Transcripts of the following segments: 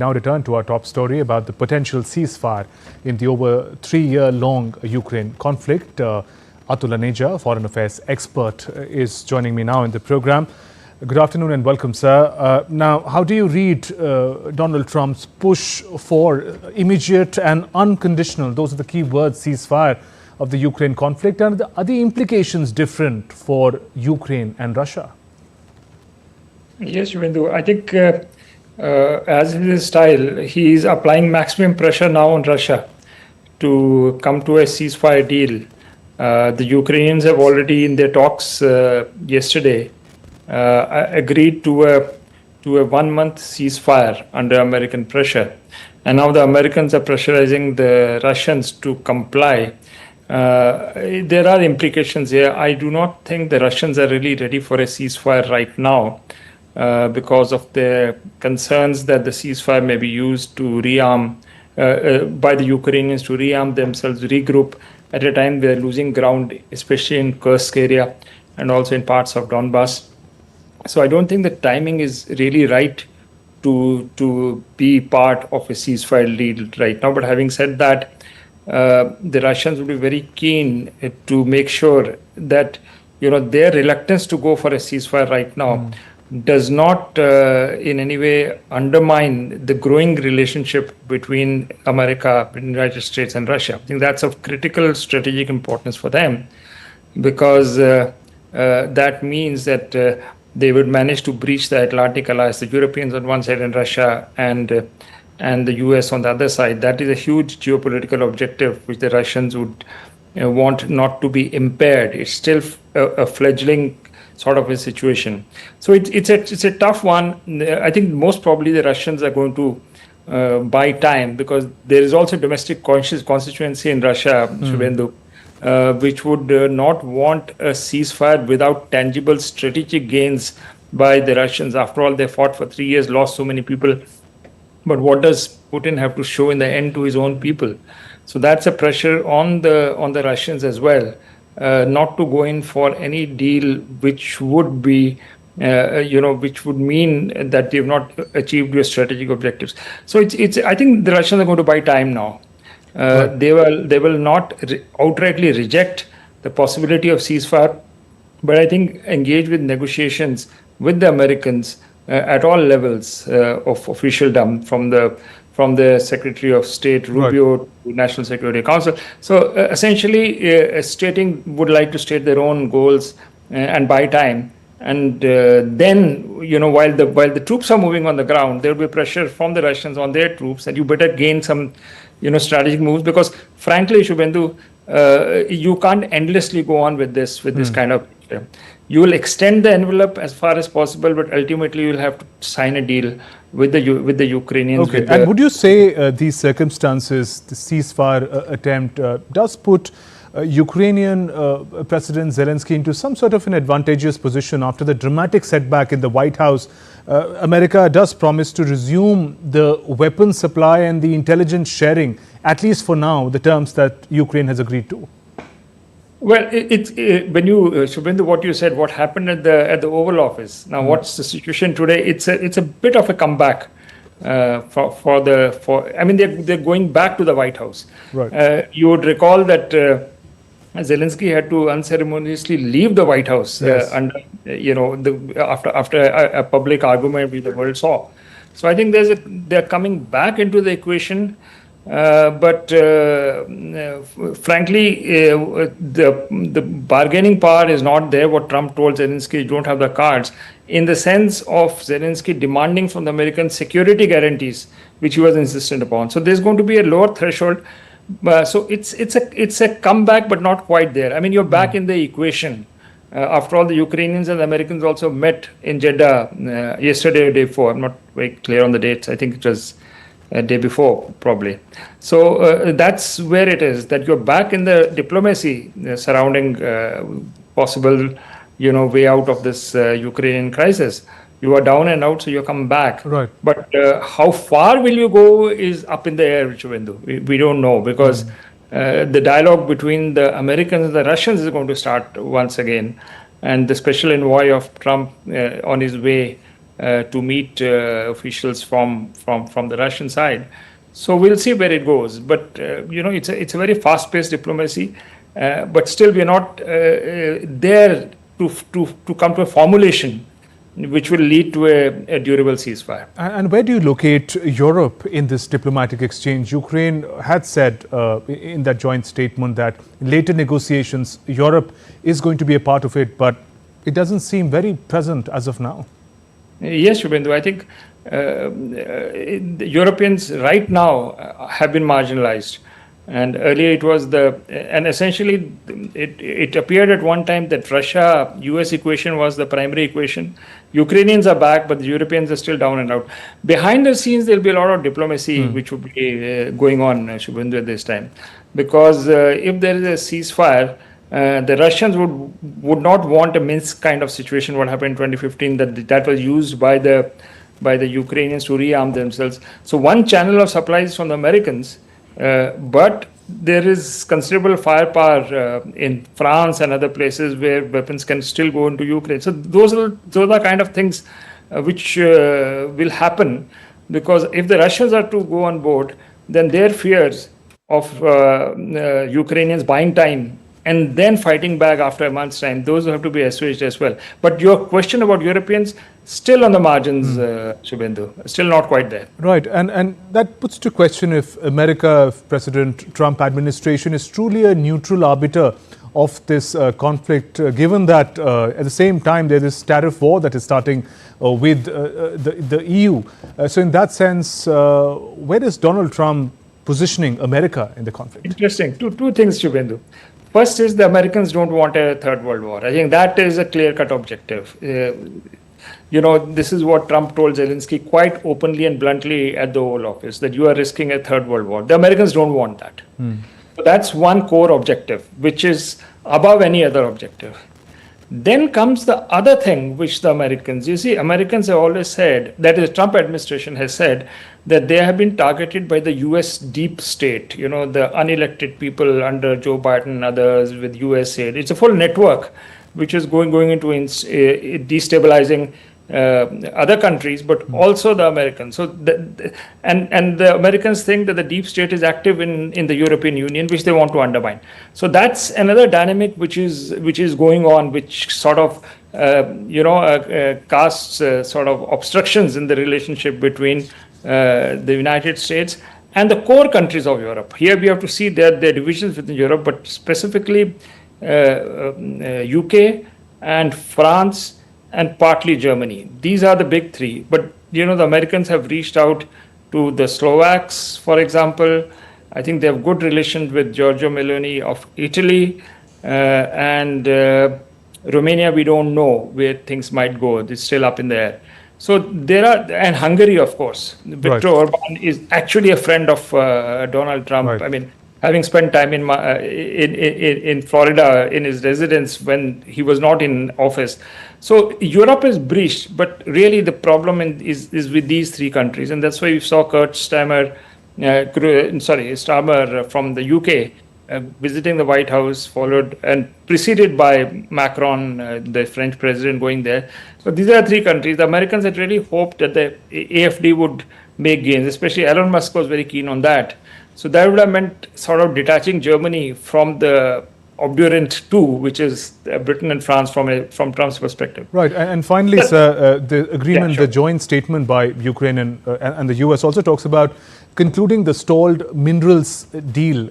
Now return to our top story about the potential ceasefire in the over 3-year-long Ukraine conflict. Atul Aneja, foreign affairs expert, is joining me now in the program. Good afternoon and welcome, sir. Now, how do you read Donald Trump's push for immediate and unconditional, those are the key words, ceasefire of the Ukraine conflict? And are the implications different for Ukraine and Russia? Yes, Shivendu. I think as is his style, he is applying maximum pressure now on Russia to come to a ceasefire deal. The Ukrainians have already, in their talks yesterday, agreed to a 1-month ceasefire under American pressure. And now the Americans are pressurizing the Russians to comply. There are implications here. I do not think the Russians are really ready for a ceasefire right now. Because of the concerns that the ceasefire may be used to rearm by the Ukrainians to rearm themselves, regroup at a time they're losing ground, especially in Kursk area and also in parts of Donbass. So I don't think the timing is really right to be part of a ceasefire deal right now. But having said that, the Russians will be very keen to make sure that their reluctance to go for a ceasefire right now does not in any way undermine the growing relationship between America, the United States, and Russia. I think that's of critical strategic importance for them, because that means that they would manage to breach the Atlantic alliance, the Europeans on one side and Russia and the US on the other side. That is a huge geopolitical objective which the Russians would want not to be impaired. It's still a fledgling sort of a situation. So it's a tough one. I think most probably the Russians are going to buy time, because there is also domestic constituency in Russia, Shivendu, which would not want a ceasefire without tangible strategic gains by the Russians. After all, they fought for 3 years, lost so many people. But what does Putin have to show in the end to his own people? So that's a pressure on the Russians as well. Not to go in for any deal which would be, which would mean that they've not achieved your strategic objectives. So I think the Russians are going to buy time now. Right. They will not outrightly reject the possibility of ceasefire, but I think engage with negotiations with the Americans at all levels of officialdom, from the Secretary of State Rubio to National Security Council. So essentially, would like to state their own goals and buy time. And then, while the troops are moving on the ground, there will be pressure from the Russians on their troops that you better gain some, strategic moves, because frankly, Shivendu, you can't endlessly go on with this kind of. You will extend the envelope as far as possible, but ultimately you will have to sign a deal with the Ukrainians. Okay, and would you say these circumstances, the ceasefire attempt, does put Ukrainian President Zelenskyy into some sort of an advantageous position after the dramatic setback in the White House? America does promise to resume the weapons supply and the intelligence sharing, at least for now, the terms that Ukraine has agreed to. Well, when you, Shubhendu, what you said, what happened at the Oval Office. Now, what's the situation today? It's a bit of a comeback they're going back to the White House. Right. You would recall that Zelenskyy had to unceremoniously leave the White House after a public argument which the world saw. So I think they're coming back into the equation. But frankly, the bargaining power is not there. What Trump told Zelenskyy, you don't have the cards, in the sense of Zelenskyy demanding from the Americans security guarantees, which he was insistent upon. So there's going to be a lower threshold. So it's a comeback, but not quite there. I mean, you're back in the equation. After all, the Ukrainians and the Americans also met in Jeddah yesterday or day before. I'm not very clear on the dates. I think it was a day before, probably. So that's where it is, that you're back in the diplomacy surrounding possible, way out of this Ukrainian crisis. You are down and out, so you come back. Right. But how far will you go is up in the air, Shivendu. We don't know, because the dialogue between the Americans and the Russians is going to start once again. And the special envoy of Trump on his way to meet officials from the Russian side. So we'll see where it goes. But it's a very fast-paced diplomacy. But still, we are not there to come to a formulation which will lead to a durable ceasefire. And where do you locate Europe in this diplomatic exchange? Ukraine had said in that joint statement that in later negotiations, Europe is going to be a part of it, but it doesn't seem very present as of now. Yes, Shubhendu, I think the Europeans right now have been marginalized. And earlier it was and essentially it appeared at one time that Russia-US equation was the primary equation. Ukrainians are back, but the Europeans are still down and out. Behind the scenes, there'll be a lot of diplomacy which will be going on, Shubhendu, at this time. Because if there is a ceasefire, the Russians would not want a Minsk kind of situation, what happened in 2015, that was used by the Ukrainians to rearm themselves. So one channel of supplies from the Americans, but there is considerable firepower in France and other places where weapons can still go into Ukraine. So those are kind of things which will happen, because if the Russians are to go on board, then their fears of Ukrainians buying time and then fighting back after a month's time, those have to be assuaged as well. But your question about Europeans, still on the margins, Shubhendu, still not quite there. Right, and that puts to question if America, if President Trump administration is truly a neutral arbiter of this conflict, given that at the same time there is tariff war that is starting with the EU. So in that sense, where is Donald Trump positioning America in the conflict? Interesting. Two things, Shubhendu. First is the Americans don't want a third world war. I think that is a clear-cut objective. This is what Trump told Zelenskyy quite openly and bluntly at the Oval Office, that you are risking a third world war. The Americans don't want that. So that's one core objective, which is above any other objective. Then comes the other thing which the Americans have always said, that is, Trump administration has said, that they have been targeted by the US deep state, the unelected people under Joe Biden and others with US aid. It's a full network which is going into destabilizing other countries, but also the Americans. So and the Americans think that the deep state is active in the European Union, which they want to undermine. So that's another dynamic which is going on, which sort of casts sort of obstructions in the relationship between the United States and the core countries of Europe. Here we have to see that there are divisions within Europe, but specifically UK and France and partly Germany. These are the big three. But, the Americans have reached out to the Slovaks, for example. I think they have good relations with Giorgio Meloni of Italy, and Romania, we don't know where things might go. It's still up in the air. So and Hungary, of course. Viktor Orban is actually a friend of Donald Trump. Right. I mean, having spent time in Florida in his residence when he was not in office. So Europe is breached, but really the problem is with these three countries. And that's why we saw Keir Starmer from the UK visiting the White House, followed and preceded by Macron, the French president, going there. So these are three countries. The Americans had really hoped that the AfD would make gains, especially Elon Musk was very keen on that. So that would have meant sort of detaching Germany from the obdurant two, which is Britain and France from Trump's perspective. Right. And finally, sir, the agreement, the joint statement by Ukraine and the US also talks about concluding the stalled minerals deal.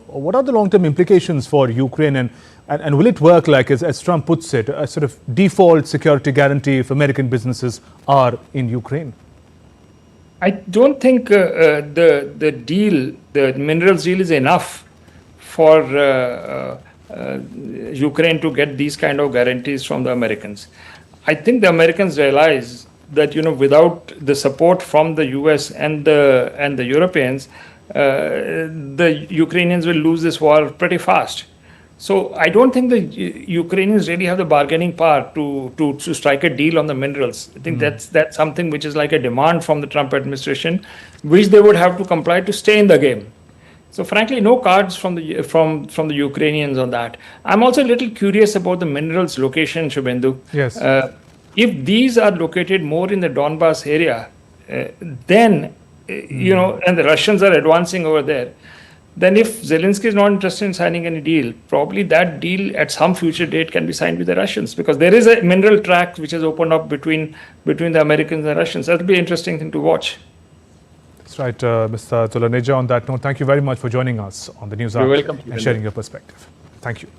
What are the long-term implications for Ukraine, and will it work like, as Trump puts it, a sort of default security guarantee if American businesses are in Ukraine? I don't think the deal, the minerals deal, is enough for Ukraine to get these kind of guarantees from the Americans. I think the Americans realize that without the support from the US and the Europeans, the Ukrainians will lose this war pretty fast. So I don't think the Ukrainians really have the bargaining power to strike a deal on the minerals. I think that's something which is like a demand from the Trump administration, which they would have to comply to stay in the game. So frankly, no cards from the Ukrainians on that. I'm also a little curious about the minerals location, Shubhendu. Yes. If these are located more in the Donbass area, then, and the Russians are advancing over there, then if Zelenskyy is not interested in signing any deal, probably that deal at some future date can be signed with the Russians, because there is a mineral tract which has opened up between the Americans and the Russians. That will be an interesting thing to watch. That's right, Mr. Atulaneja. On that note, thank you very much for joining us on the News Hour You're welcome. and sharing your perspective. Thank you.